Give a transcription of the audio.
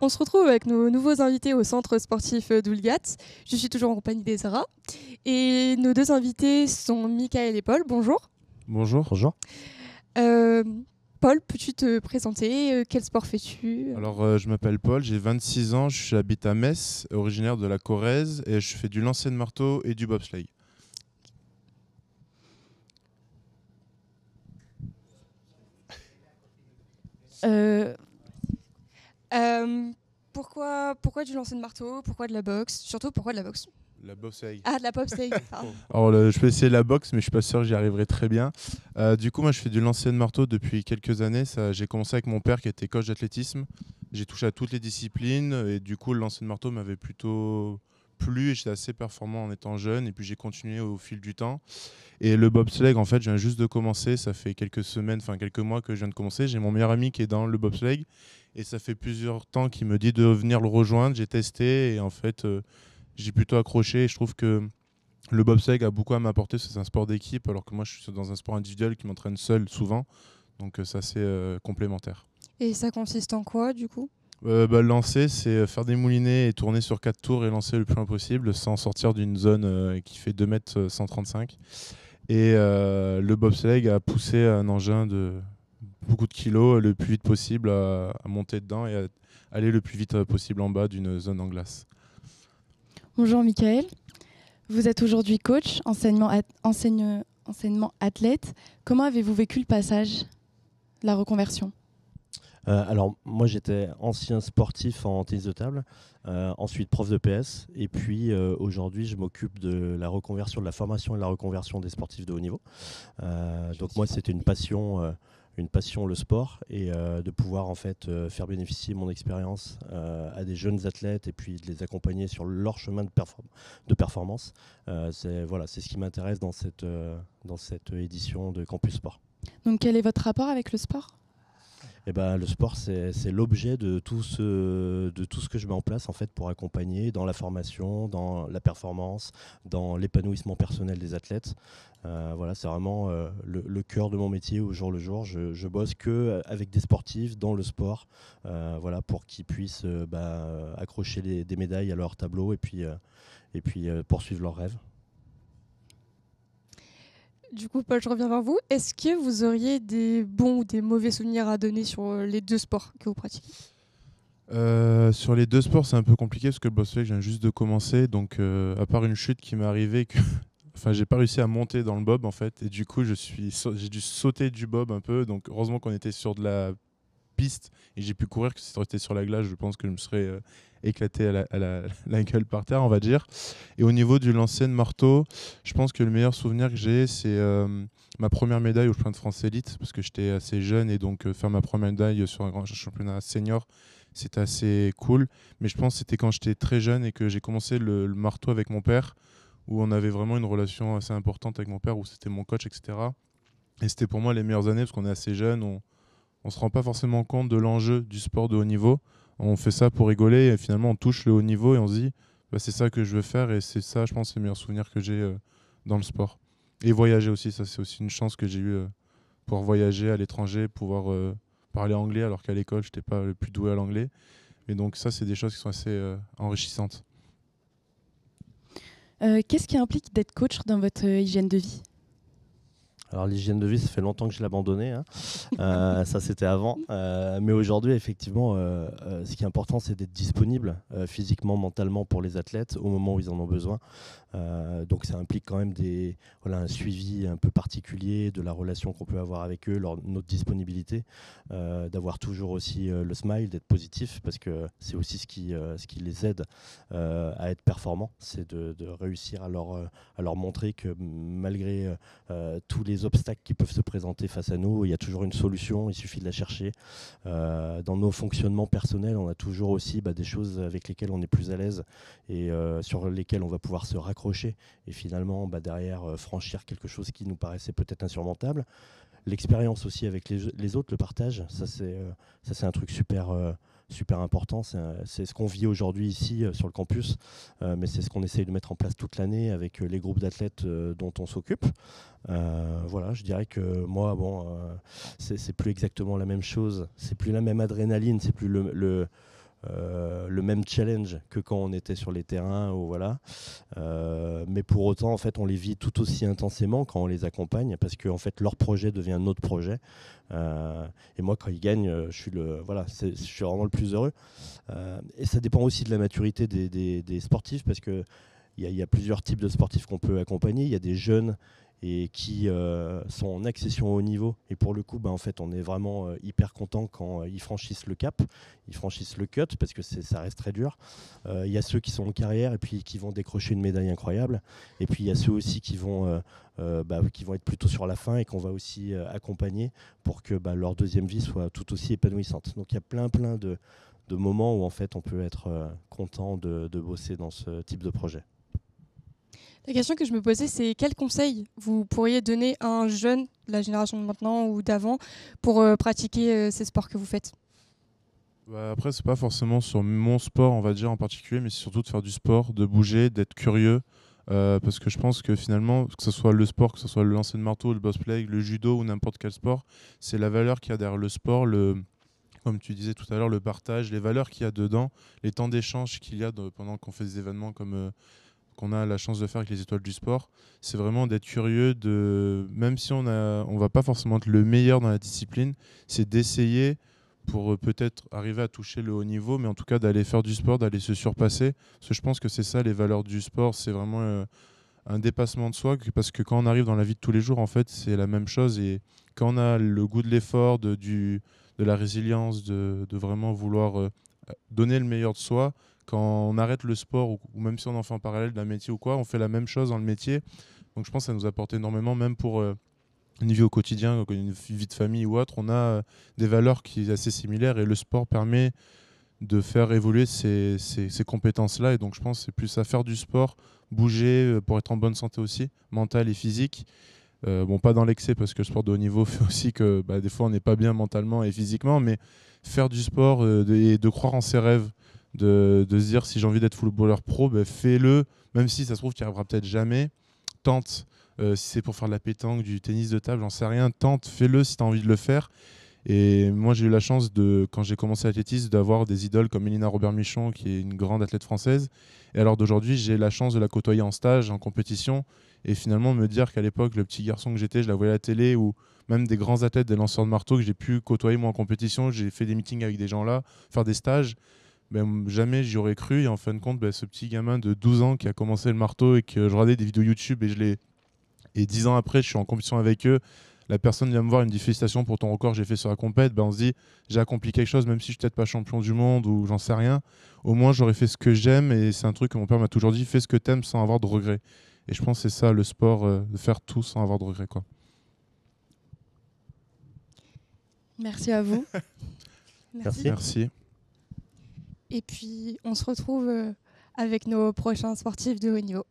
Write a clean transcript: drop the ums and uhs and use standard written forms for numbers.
On se retrouve avec nos nouveaux invités au centre sportif d'Oulgat. Je suis toujours en compagnie des Zara. Et nos deux invités sont Michael et Paul. Bonjour. Bonjour. Bonjour. Euh, Paul, peux-tu te présenter? Quel sport fais-tu? Alors, je m'appelle Paul, j'ai 26 ans, j'habite à Metz, originaire de la Corrèze, et je fais du lancer de marteau et du bobsleigh. Euh, pourquoi du lancer de marteau? Pourquoi de la boxe? Surtout, pourquoi de la boxe? La bobsleigh. Ah, de la bobsleigh. Pardon. Alors, je peux essayer la boxe, mais je suis pas sûr que j'y arriverai très bien. Du coup, moi, je fais du lancer de marteau depuis quelques années. J'ai commencé avec mon père qui était coach d'athlétisme. J'ai touché à toutes les disciplines, et du coup, le lancer de marteau m'avait plutôt plu, et j'étais assez performant en étant jeune, et puis j'ai continué au fil du temps. Et le bobsleigh, en fait, je viens juste de commencer. Ça fait quelques semaines, enfin quelques mois que je viens de commencer. J'ai mon meilleur ami qui est dans le bobsleigh. Et ça fait plusieurs temps qu'il me dit de venir le rejoindre. J'ai testé et en fait, j'ai plutôt accroché. Et je trouve que le bobsleigh a beaucoup à m'apporter. C'est un sport d'équipe, alors que moi, je suis dans un sport individuel qui m'entraîne seul souvent. Donc, c'est assez complémentaire. Et ça consiste en quoi, du coup? Lancer, c'est faire des moulinets et tourner sur 4 tours et lancer le plus loin possible sans sortir d'une zone qui fait 2 mètres 135. Et le bobsleigh a poussé un engin de beaucoup de kilos le plus vite possible à monter dedans et à aller le plus vite possible en bas d'une zone en glace. Bonjour Michael, vous êtes aujourd'hui coach, enseignement athlète. Comment avez-vous vécu le passage, la reconversion? Alors moi j'étais ancien sportif en tennis de table, ensuite prof de PS et puis aujourd'hui je m'occupe de la reconversion, de la formation et de la reconversion des sportifs de haut niveau. Donc moi c'était une passion le sport et de pouvoir en fait faire bénéficier mon expérience à des jeunes athlètes et puis de les accompagner sur leur chemin de performance. C'est ce qui m'intéresse dans cette édition de Campus Sport. Donc quel est votre rapport avec le sport? Le sport, c'est l'objet de tout ce que je mets en place en fait, pour accompagner dans la formation, dans la performance, dans l'épanouissement personnel des athlètes. C'est vraiment le cœur de mon métier au jour le jour. Je bosse qu'avec des sportifs dans le sport pour qu'ils puissent accrocher des médailles à leur tableau et puis poursuivre leurs rêves. Du coup, Paul, je reviens vers vous. Est-ce que vous auriez des bons ou des mauvais souvenirs à donner sur les deux sports que vous pratiquez? Sur les deux sports, c'est un peu compliqué parce que le bobsleigh, je viens juste de commencer. Donc, à part une chute qui m'est arrivée, j'ai pas réussi à monter dans le bob en fait. Et du coup, j'ai dû sauter du bob un peu. Donc, heureusement qu'on était sur de la piste et j'ai pu courir, que si ça aurait été sur la glace, je pense que je me serais éclaté la gueule par terre, on va dire. Et au niveau du lancer de marteau, je pense que le meilleur souvenir que j'ai, c'est ma première médaille au championnat de France élite, parce que j'étais assez jeune et donc faire ma première médaille sur un grand championnat senior, c'était assez cool. Mais je pense que c'était quand j'étais très jeune et que j'ai commencé le marteau avec mon père, où on avait vraiment une relation assez importante avec mon père, où c'était mon coach, etc. Et c'était pour moi les meilleures années, parce qu'on est assez jeune, on ne se rend pas forcément compte de l'enjeu du sport de haut niveau. On fait ça pour rigoler et finalement on touche le haut niveau et on se dit c'est ça que je veux faire, et c'est ça, je pense, les meilleurs souvenirs que j'ai dans le sport. Et voyager aussi, ça c'est aussi une chance que j'ai eue, pouvoir voyager à l'étranger, pouvoir parler anglais alors qu'à l'école je n'étais pas le plus doué à l'anglais. Et donc ça, c'est des choses qui sont assez enrichissantes. Qu'est-ce qui implique d'être coach dans votre hygiène de vie? Alors l'hygiène de vie, ça fait longtemps que je l'ai abandonné, hein. Ça c'était avant, mais aujourd'hui effectivement ce qui est important, c'est d'être disponible physiquement, mentalement pour les athlètes au moment où ils en ont besoin. Donc ça implique quand même un suivi un peu particulier de la relation qu'on peut avoir avec eux, notre disponibilité, d'avoir toujours aussi le smile, d'être positif, parce que c'est aussi ce qui les aide à être performants, c'est de réussir à leur montrer que malgré tous les obstacles qui peuvent se présenter face à nous, il y a toujours une solution, il suffit de la chercher. Dans nos fonctionnements personnels, on a toujours aussi des choses avec lesquelles on est plus à l'aise et sur lesquelles on va pouvoir se raccrocher et finalement derrière franchir quelque chose qui nous paraissait peut-être insurmontable. L'expérience aussi avec les autres, le partage, ça c'est un truc super important. C'est ce qu'on vit aujourd'hui ici sur le campus, mais c'est ce qu'on essaye de mettre en place toute l'année avec les groupes d'athlètes dont on s'occupe. Je dirais que moi, c'est plus exactement la même chose, c'est plus la même adrénaline, c'est plus le même challenge que quand on était sur les terrains ou voilà. Mais pour autant, en fait, on les vit tout aussi intensément quand on les accompagne parce que en fait, leur projet devient notre projet. Et moi, quand ils gagnent, je suis vraiment le plus heureux. Et ça dépend aussi de la maturité des sportifs parce que il y a plusieurs types de sportifs qu'on peut accompagner. Il y a des jeunes et qui sont en accession au haut niveau. Et pour le coup, en fait, on est vraiment hyper content quand ils franchissent le cap, ils franchissent le cut, parce que ça reste très dur. Il y a ceux qui sont en carrière et puis qui vont décrocher une médaille incroyable. Et puis il y a ceux aussi qui vont être plutôt sur la fin et qu'on va aussi accompagner pour que leur deuxième vie soit tout aussi épanouissante. Donc il y a plein de moments où en fait on peut être content de bosser dans ce type de projet. La question que je me posais, c'est quels conseils vous pourriez donner à un jeune de la génération de maintenant ou d'avant pour pratiquer ces sports que vous faites ? Après, c'est pas forcément sur mon sport, on va dire en particulier, mais c'est surtout de faire du sport, de bouger, d'être curieux. Parce que je pense que finalement, que ce soit le sport, que ce soit le lancer de marteau, le boss-play, le judo ou n'importe quel sport, c'est la valeur qu'il y a derrière le sport, comme tu disais tout à l'heure, le partage, les valeurs qu'il y a dedans, les temps d'échange qu'il y a pendant qu'on fait des événements comme qu'on a la chance de faire avec les étoiles du sport. C'est vraiment d'être curieux, même si on va pas forcément être le meilleur dans la discipline, c'est d'essayer pour peut-être arriver à toucher le haut niveau, mais en tout cas d'aller faire du sport, d'aller se surpasser. Parce que je pense que c'est ça les valeurs du sport, c'est vraiment un dépassement de soi, parce que quand on arrive dans la vie de tous les jours, en fait, c'est la même chose. Et quand on a le goût de l'effort, de la résilience, de vraiment vouloir donner le meilleur de soi, quand on arrête le sport, ou même si on en fait en parallèle d'un métier ou quoi, on fait la même chose dans le métier. Donc je pense que ça nous apporte énormément, même pour une vie au quotidien, une vie de famille ou autre. On a des valeurs qui sont assez similaires et le sport permet de faire évoluer ces compétences-là. Et donc je pense que c'est plus à faire du sport, bouger pour être en bonne santé aussi, mentale et physique. Pas dans l'excès parce que le sport de haut niveau fait aussi que des fois on n'est pas bien mentalement et physiquement, mais faire du sport et de croire en ses rêves, de se dire si j'ai envie d'être footballeur pro, fais-le, même si ça se trouve tu n'y arriveras peut-être jamais, tente. Si c'est pour faire de la pétanque, du tennis de table, j'en sais rien, tente, fais-le si tu as envie de le faire. Et moi j'ai eu la chance quand j'ai commencé l'athlétisme d'avoir des idoles comme Mélina Robert-Michon qui est une grande athlète française, et alors d'aujourd'hui j'ai la chance de la côtoyer en stage, en compétition, et finalement me dire qu'à l'époque le petit garçon que j'étais, je la voyais à la télé, ou même des grands athlètes, des lanceurs de marteau que j'ai pu côtoyer moi en compétition, j'ai fait des meetings avec des gens là, faire des stages, jamais j'y aurais cru. Et en fin de compte, ce petit gamin de 12 ans qui a commencé le marteau et que je regardais des vidéos YouTube et 10 ans après je suis en compétition avec eux, la personne vient me voir et me dit félicitations pour ton record, j'ai fait sur la compète, on se dit j'ai accompli quelque chose, même si je suis peut-être pas champion du monde ou j'en sais rien, au moins j'aurais fait ce que j'aime. Et c'est un truc que mon père m'a toujours dit, fais ce que t'aimes sans avoir de regrets. Et je pense que c'est ça le sport, de faire tout sans avoir de regrets, quoi. Merci à vous. Merci. Et puis on se retrouve avec nos prochains sportifs de haut niveau.